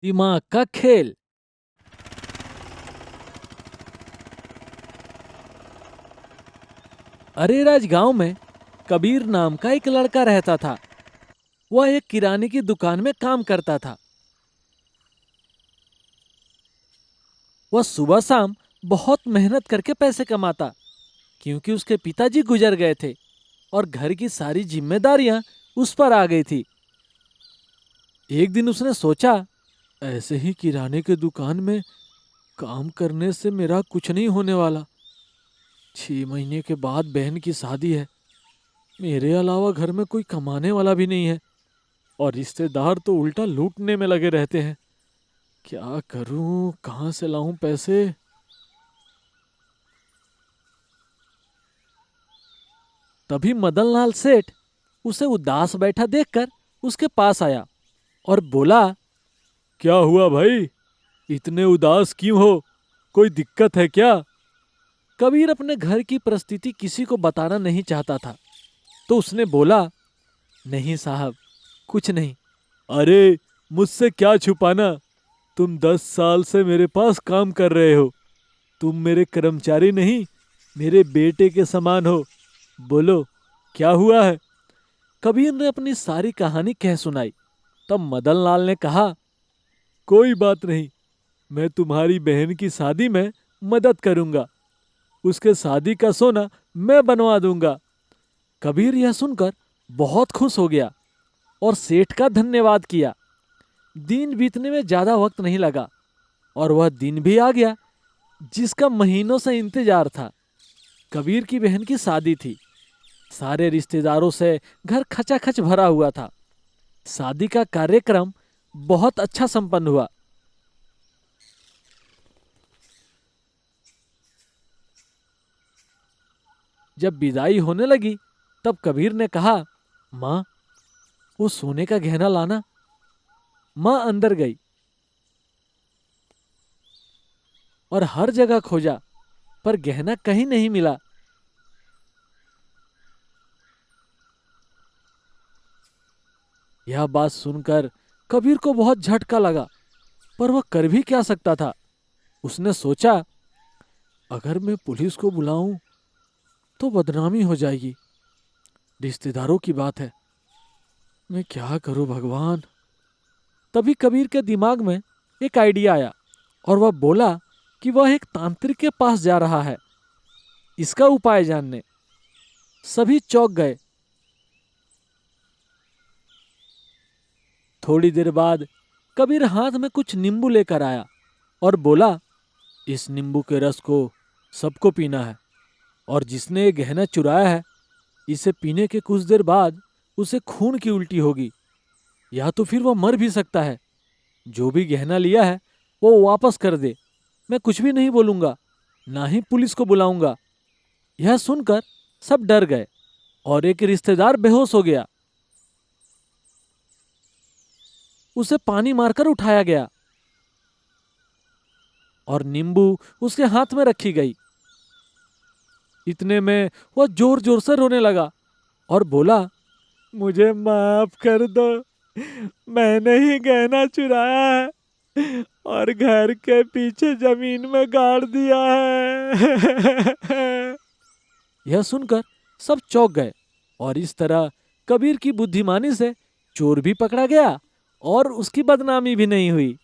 दिमाग का खेल। अरेराज गांव में कबीर नाम का एक लड़का रहता था। वह एक किराने की दुकान में काम करता था। वह सुबह शाम बहुत मेहनत करके पैसे कमाता, क्योंकि उसके पिताजी गुजर गए थे और घर की सारी जिम्मेदारियां उस पर आ गई थी। एक दिन उसने सोचा, ऐसे ही किराने की दुकान में काम करने से मेरा कुछ नहीं होने वाला। 6 महीने के बाद बहन की शादी है। मेरे अलावा घर में कोई कमाने वाला भी नहीं है और रिश्तेदार तो उल्टा लूटने में लगे रहते हैं। क्या करूं, कहां से लाऊं पैसे? तभी मदन लाल सेठ उसे उदास बैठा देखकर उसके पास आया और बोला, क्या हुआ भाई, इतने उदास क्यों हो? कोई दिक्कत है क्या? कबीर अपने घर की परिस्थिति किसी को बताना नहीं चाहता था, तो उसने बोला, नहीं साहब, कुछ नहीं। अरे, मुझसे क्या छुपाना? तुम 10 साल से मेरे पास काम कर रहे हो। तुम मेरे कर्मचारी नहीं, मेरे बेटे के समान हो। बोलो, क्या हुआ है? कबीर ने अपनी सारी कहानी कह सुनाई। तब मदन लाल ने कहा, कोई बात नहीं, मैं तुम्हारी बहन की शादी में मदद करूंगा। उसके शादी का सोना मैं बनवा दूंगा। कबीर यह सुनकर बहुत खुश हो गया और सेठ का धन्यवाद किया। दिन बीतने में ज्यादा वक्त नहीं लगा और वह दिन भी आ गया जिसका महीनों से इंतजार था। कबीर की बहन की शादी थी। सारे रिश्तेदारों से घर खचाखच भरा हुआ था। शादी का कार्यक्रम बहुत अच्छा संपन्न हुआ। जब विदाई होने लगी, तब कबीर ने कहा, माँ, वो सोने का गहना लाना। माँ अंदर गई और हर जगह खोजा, पर गहना कहीं नहीं मिला। यह बात सुनकर कबीर को बहुत झटका लगा, पर वह कर भी क्या सकता था। उसने सोचा, अगर मैं पुलिस को बुलाऊं तो बदनामी हो जाएगी। रिश्तेदारों की बात है, मैं क्या करूं भगवान। तभी कबीर के दिमाग में एक आइडिया आया और वह बोला कि वह एक तांत्रिक के पास जा रहा है इसका उपाय जानने। सभी चौंक गए। थोड़ी देर बाद कबीर हाथ में कुछ नींबू लेकर आया और बोला, इस नींबू के रस को सबको पीना है और जिसने ये गहना चुराया है, इसे पीने के कुछ देर बाद उसे खून की उल्टी होगी, या तो फिर वह मर भी सकता है। जो भी गहना लिया है वो वापस कर दे। मैं कुछ भी नहीं बोलूंगा, ना ही पुलिस को बुलाऊंगा। यह सुनकर सब डर गए और एक रिश्तेदार बेहोश हो गया। उसे पानी मारकर उठाया गया और नींबू उसके हाथ में रखी गई। इतने में वह जोर जोर से रोने लगा और बोला, मुझे माफ कर दो, मैंने ही गहना चुराया है और घर के पीछे जमीन में गाड़ दिया है। यह सुनकर सब चौंक गए और इस तरह कबीर की बुद्धिमानी से चोर भी पकड़ा गया और उसकी बदनामी भी नहीं हुई।